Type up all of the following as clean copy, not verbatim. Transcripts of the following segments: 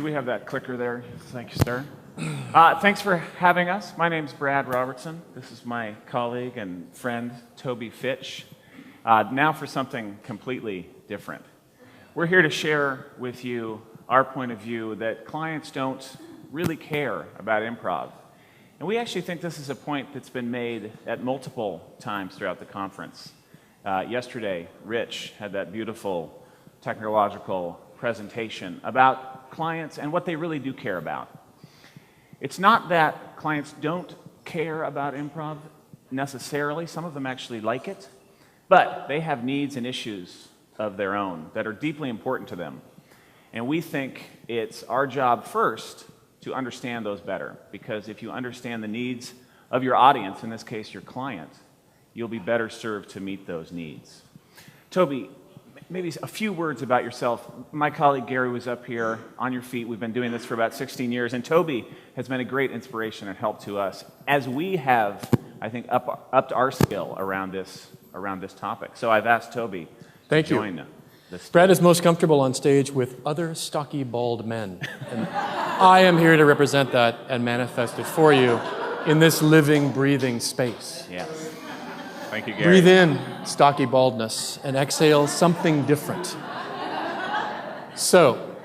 Do we have that clicker there? Thank you, sir. Thanks for having us. My name's Brad Robertson. This is my colleague and friend, Toby Fitch. Now for something completely different. We're here to share with you our point of view that clients don't really care about improv. And we actually think this is a point that's been made at multiple times throughout the conference. Yesterday, Rich had that beautiful technological presentation about clients and what they really do care about. It's not that clients don't care about improv necessarily. Some of them actually like it. But they have needs and issues of their own that are deeply important to them. And we think it's our job first to understand those better. Because if you understand the needs of your audience, in this case your client, you'll be better served to meet those needs. Toby, maybe a few words about yourself. My colleague Gary was up here on your feet. We've been doing this for about 16 years, and Toby has been a great inspiration and help to us as we have, I think, upped our skill around this topic. So I've asked Toby to join this. Brad is most comfortable on stage with other stocky, bald men. And I am here to represent that and manifest it for you in this living, breathing space. Yes. Thank you, Gary. Breathe in stocky baldness and exhale something different. So,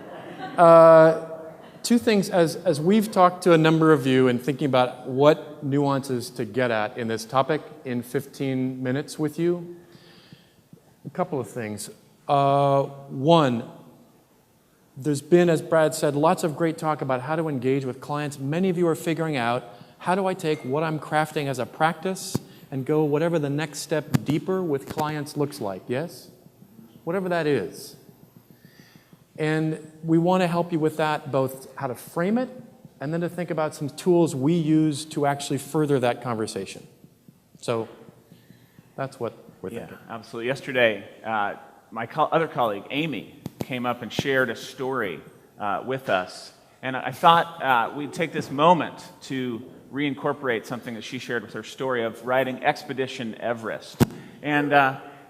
two things as we've talked to a number of you and thinking about what nuances to get at in this topic in 15 minutes with you. A couple of things. One, there's been, as Brad said, lots of great talk about how to engage with clients. Many of you are figuring out, how do I take what I'm crafting as a practice and go whatever the next step deeper with clients looks like, yes? Whatever that is. And we want to help you with that, both how to frame it and then to think about some tools we use to actually further that conversation. So that's what we're thinking. Yeah, absolutely. Yesterday, my other colleague, Amy, came up and shared a story with us. And I thought we'd take this moment to reincorporate something that she shared with her story of riding Expedition Everest. And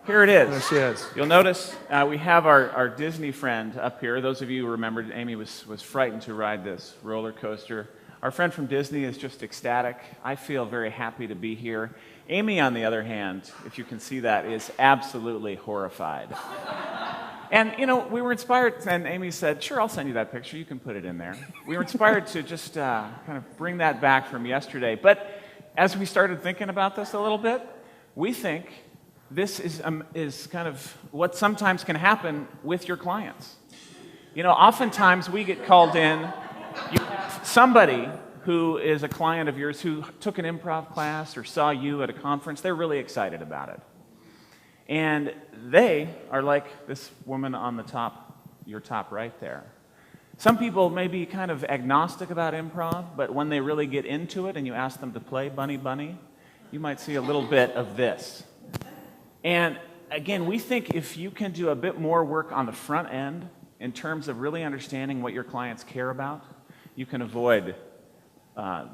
here it is. There she is. You'll notice we have our Disney friend up here. Those of you who remembered, Amy was frightened to ride this roller coaster. Our friend from Disney is just ecstatic. I feel very happy to be here. Amy, on the other hand, if you can see that, is absolutely horrified. And, you know, we were inspired, and Amy said, sure, I'll send you that picture. You can put it in there. We were inspired to just kind of bring that back from yesterday. But as we started thinking about this a little bit, we think this is kind of what sometimes can happen with your clients. You know, oftentimes we get called in, you have somebody who is a client of yours who took an improv class or saw you at a conference. They're really excited about it. And they are like this woman on the top, your top right there. Some people may be kind of agnostic about improv, but when they really get into it and you ask them to play Bunny Bunny, you might see a little bit of this. And again, we think if you can do a bit more work on the front end in terms of really understanding what your clients care about, you can avoid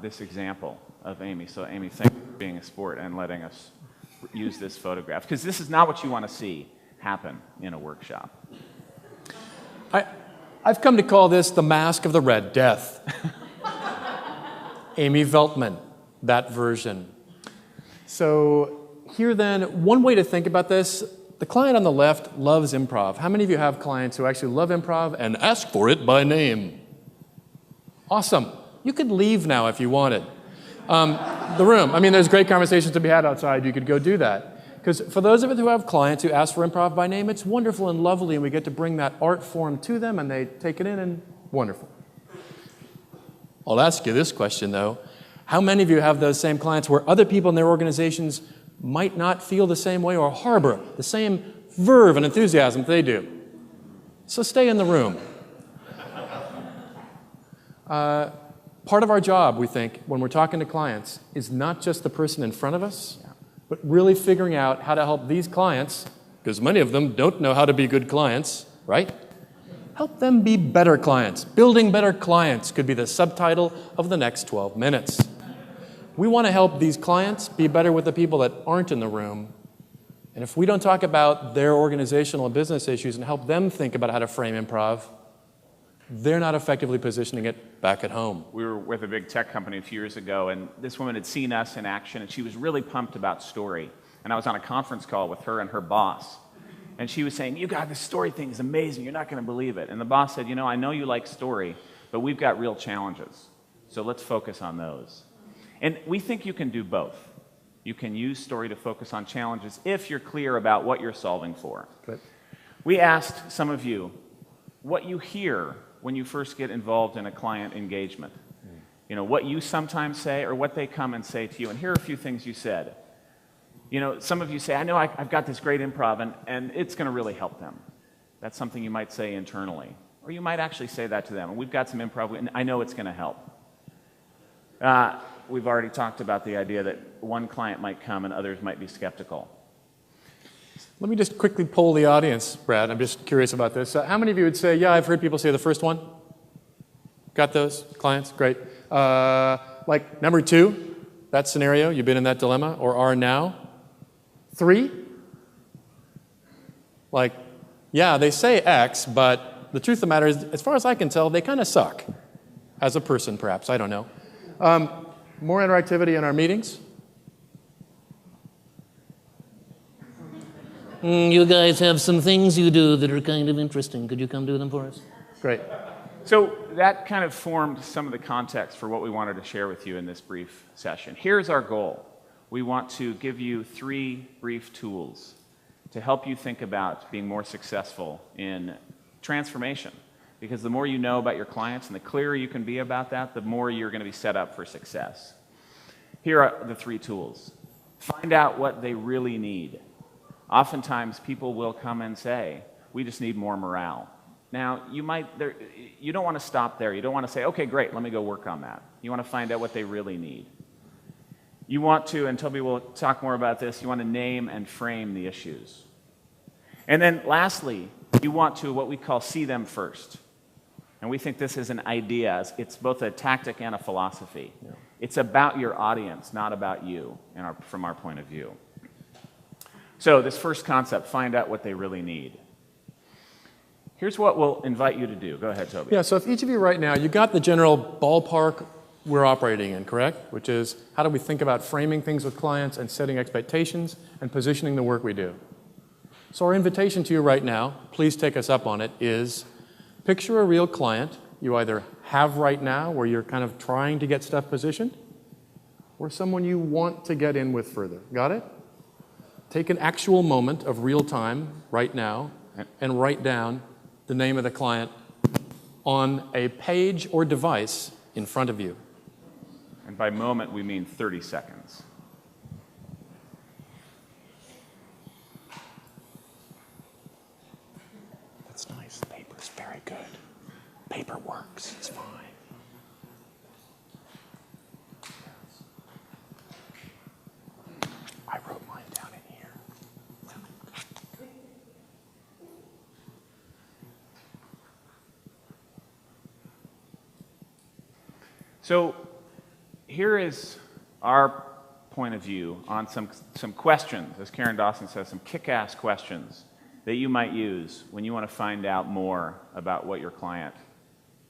this example of Amy. So Amy, thank you for being a sport and letting us use this photograph, because this is not what you want to see happen in a workshop. I've come to call this the Mask of the Red Death. Amy Veltman, that version. So here then, one way to think about this, the client on the left loves improv. How many of you have clients who actually love improv and ask for it by name? Awesome. You could leave now if you wanted. The room. I mean, there's great conversations to be had outside. You could go do that. Because for those of us who have clients who ask for improv by name, it's wonderful and lovely, and we get to bring that art form to them, and they take it in, and wonderful. I'll ask you this question, though. How many of you have those same clients where other people in their organizations might not feel the same way or harbor the same verve and enthusiasm that they do? So stay in the room. Part of our job, we think, when we're talking to clients, is not just the person in front of us, but really figuring out how to help these clients, because many of them don't know how to be good clients, right? Help them be better clients. Building better clients could be the subtitle of the next 12 minutes. We want to help these clients be better with the people that aren't in the room. And if we don't talk about their organizational and business issues and help them think about how to frame improv, they're not effectively positioning it back at home. We were with a big tech company a few years ago, and this woman had seen us in action, and she was really pumped about story. And I was on a conference call with her and her boss, and she was saying, "You got this story thing is amazing. You're not going to believe it." And the boss said, "You know, I know you like story, but we've got real challenges, so let's focus on those." And we think you can do both. You can use story to focus on challenges if you're clear about what you're solving for. Good. We asked some of you what you hear when you first get involved in a client engagement. You know, what you sometimes say or what they come and say to you. And here are a few things you said. You know, some of you say, "I know I've got this great improv and it's going to really help them." That's something you might say internally. Or you might actually say that to them. "We've got some improv and I know it's going to help." We've already talked about the idea that one client might come and others might be skeptical. Let me just quickly poll the audience, Brad. I'm just curious about this. How many of you would say, "Yeah, I've heard people say the first one"? Got those clients? Great. Like number 2, that scenario, you've been in that dilemma or are now. 3, like, yeah, they say X, but the truth of the matter is, as far as I can tell, they kind of suck. As a person, perhaps. I don't know. More interactivity in our meetings. You guys have some things you do that are kind of interesting. Could you come do them for us? Great. So that kind of formed some of the context for what we wanted to share with you in this brief session. Here's our goal. We want to give you 3 brief tools to help you think about being more successful in transformation. Because the more you know about your clients and the clearer you can be about that, the more you're going to be set up for success. Here are the 3 tools. Find out what they really need. Oftentimes, people will come and say, "We just need more morale." Now, you don't want to stop there. You don't want to say, "Okay, great, let me go work on that." You want to find out what they really need. You want to, and Toby will talk more about this, you want to name and frame the issues. And then lastly, you want to, what we call, see them first. And we think this is an idea. It's both a tactic and a philosophy. Yeah. It's about your audience, not about you, from our point of view. So this first concept, find out what they really need. Here's what we'll invite you to do. Go ahead, Toby. Yeah, so if each of you right now, you got the general ballpark we're operating in, correct? Which is, how do we think about framing things with clients and setting expectations and positioning the work we do? So our invitation to you right now, please take us up on it, is picture a real client you either have right now where you're kind of trying to get stuff positioned, or someone you want to get in with further. Got it? Take an actual moment of real time right now and write down the name of the client on a page or device in front of you. And by moment, we mean 30 seconds. That's nice. The paper's very good. Paper works. It's fine. I wrote mine down in here. So here is our point of view on some questions, as Karen Dawson says, some kick-ass questions that you might use when you want to find out more about what your client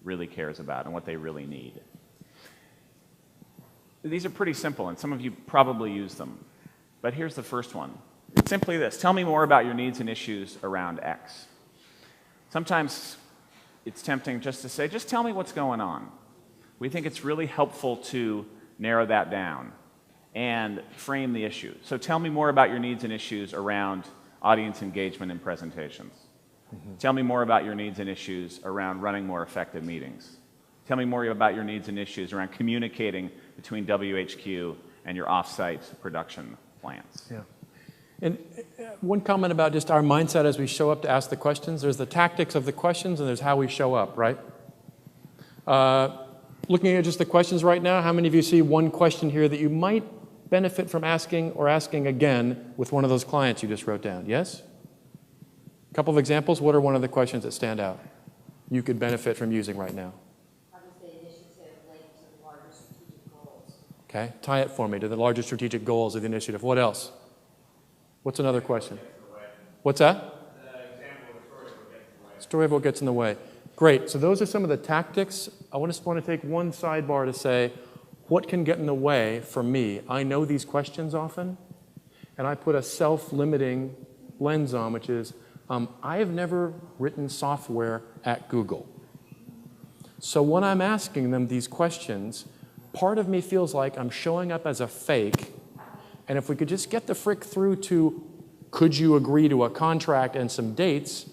really cares about and what they really need. These are pretty simple, and some of you probably use them. But here's the first one. It's simply this. Tell me more about your needs and issues around X. Sometimes it's tempting just to say, just tell me what's going on. We think it's really helpful to narrow that down and frame the issue. So tell me more about your needs and issues around audience engagement and presentations. Mm-hmm. Tell me more about your needs and issues around running more effective meetings. Tell me more about your needs and issues around communicating between WHQ and your off-site production plants. Yeah. And one comment about just our mindset as we show up to ask the questions. There's the tactics of the questions and there's how we show up, right? Looking at just the questions right now, how many of you see one question here that you might benefit from asking or asking again with one of those clients you just wrote down? Yes? A couple of examples. What are one of the questions that stand out you could benefit from using right now? How does the initiative link to the larger strategic goals? Okay, tie it for me to the larger strategic goals of the initiative. What else? What's another question? What's that? The example of the story of what gets in the way. Story of what gets in the way. Great. So those are some of the tactics. I just want to take one sidebar to say, what can get in the way for me? I know these questions often, and I put a self-limiting lens on, which is, I have never written software at Google. So when I'm asking them these questions, part of me feels like I'm showing up as a fake, and if we could just get the frick through to, could you agree to a contract and some dates,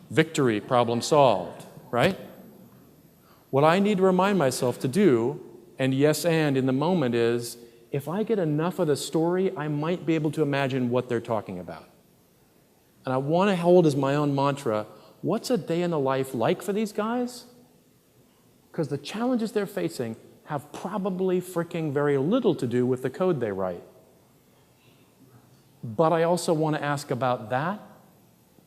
victory, problem solved, right? What I need to remind myself to do, and yes and in the moment, is if I get enough of the story, I might be able to imagine what they're talking about. And I want to hold as my own mantra, what's a day in the life like for these guys? Because the challenges they're facing have probably freaking very little to do with the code they write. But I also want to ask about that,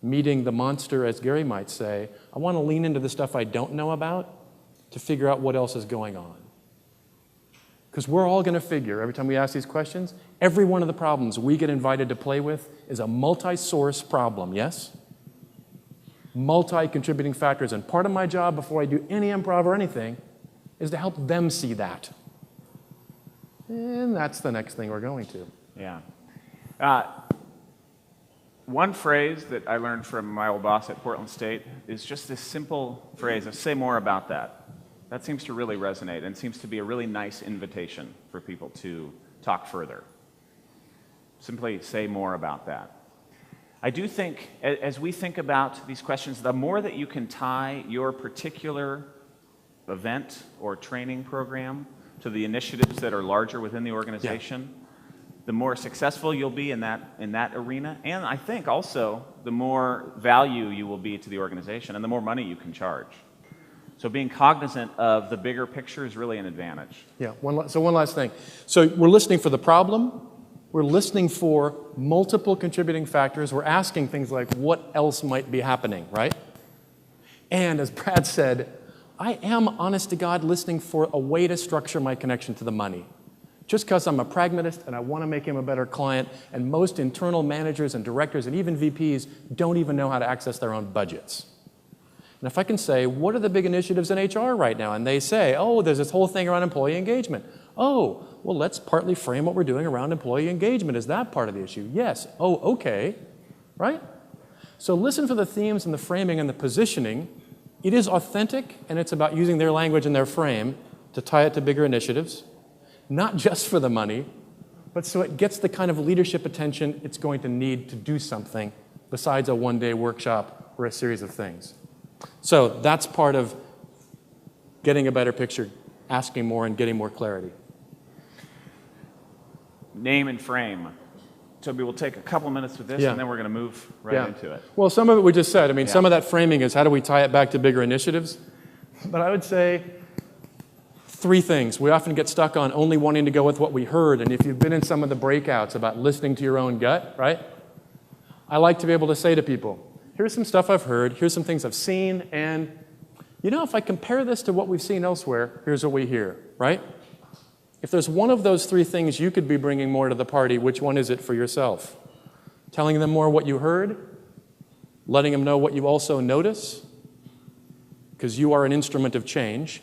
meeting the monster, as Gary might say. I want to lean into the stuff I don't know about to figure out what else is going on. Because we're all going to figure, every time we ask these questions, every one of the problems we get invited to play with is a multi-source problem, yes? Multi-contributing factors. And part of my job before I do any improv or anything is to help them see that. And that's the next thing we're going to. Yeah. One phrase that I learned from my old boss at Portland State is just this simple phrase of say more about that. That seems to really resonate and seems to be a really nice invitation for people to talk further. Simply say more about that. I do think, as we think about these questions, the more that you can tie your particular event or training program to the initiatives that are larger within the organization, the more successful you'll be in that arena, and I think also the more value you will be to the organization and the more money you can charge. So being cognizant of the bigger picture is really an advantage. Yeah, one last thing. So we're listening for the problem, we're listening for multiple contributing factors, we're asking things like what else might be happening, right? And as Brad said, I am, honest to God, listening for a way to structure my connection to the money. Just because I'm a pragmatist and I want to make him a better client, and most internal managers and directors and even VPs don't even know how to access their own budgets. And if I can say, what are the big initiatives in HR right now? And they say, oh, there's this whole thing around employee engagement. Oh, well, let's partly frame what we're doing around employee engagement. Is that part of the issue? Yes. Oh, okay. Right? So listen for the themes and the framing and the positioning. It is authentic, and it's about using their language and their frame to tie it to bigger initiatives. Not just for the money, but so it gets the kind of leadership attention it's going to need to do something besides a one-day workshop or a series of things. So that's part of getting a better picture, asking more, and getting more clarity. Name and frame. Toby, we'll take a couple minutes with this, and then we're going to move right into it. Well, some of it we just said. I mean, some of that framing is how do we tie it back to bigger initiatives? But I would say three things. We often get stuck on only wanting to go with what we heard, and if you've been in some of the breakouts about listening to your own gut, right? I like to be able to say to people, here's some stuff I've heard, here's some things I've seen, and you know, if I compare this to what we've seen elsewhere, here's what we hear, right? If there's one of those three things you could be bringing more to the party, which one is it for yourself? Telling them more what you heard, letting them know what you also notice, because you are an instrument of change,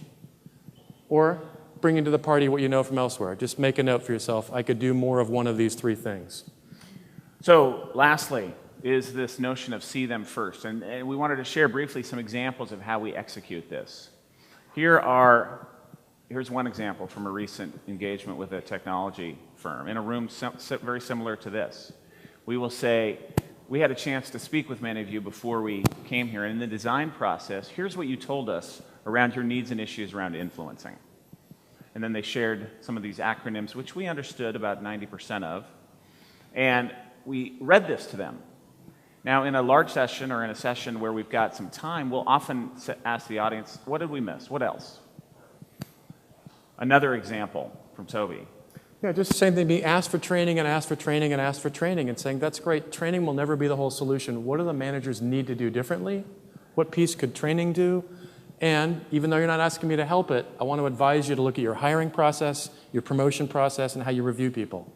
or bringing to the party what you know from elsewhere. Just make a note for yourself. I could do more of one of these three things. So, lastly, is this notion of see them first. And we wanted to share briefly some examples of how we execute this. Here's one example from a recent engagement with a technology firm in a room very similar to this. We will say, we had a chance to speak with many of you before we came here, and in the design process, here's what you told us around your needs and issues around influencing. And then they shared some of these acronyms, which we understood about 90% of, and we read this to them. Now, in a large session or in a session where we've got some time, we'll often ask the audience, what did we miss? What else? Another example from Toby. Yeah, just the same thing, being asked for training and asked for training and asked for training and saying, that's great, training will never be the whole solution. What do the managers need to do differently? What piece could training do? And even though you're not asking me to help it, I want to advise you to look at your hiring process, your promotion process, and how you review people.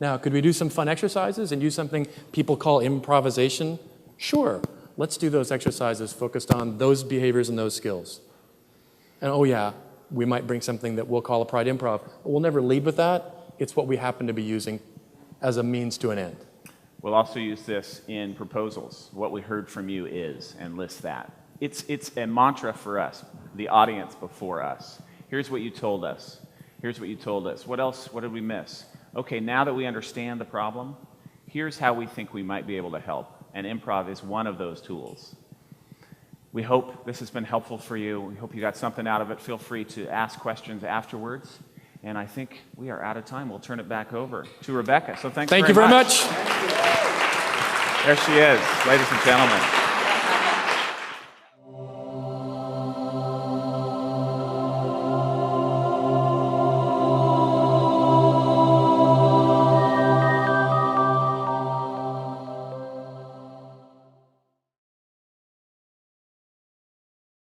Now, could we do some fun exercises and use something people call improvisation? Sure. let's do those exercises focused on those behaviors and those skills. And oh yeah, we might bring something that we'll call applied improv. We'll never lead with that. It's what we happen to be using as a means to an end. We'll also use this in proposals. What we heard from you is, and list that. It's a mantra for us, the audience before us. Here's what you told us. Here's what you told us. What else? What did we miss? Okay, now that we understand the problem, here's how we think we might be able to help. And improv is one of those tools. We hope this has been helpful for you. We hope you got something out of it. Feel free to ask questions afterwards. And I think we are out of time. We'll turn it back over to Rebecca. So thank you very much. Thank you very much. There she is, ladies and gentlemen.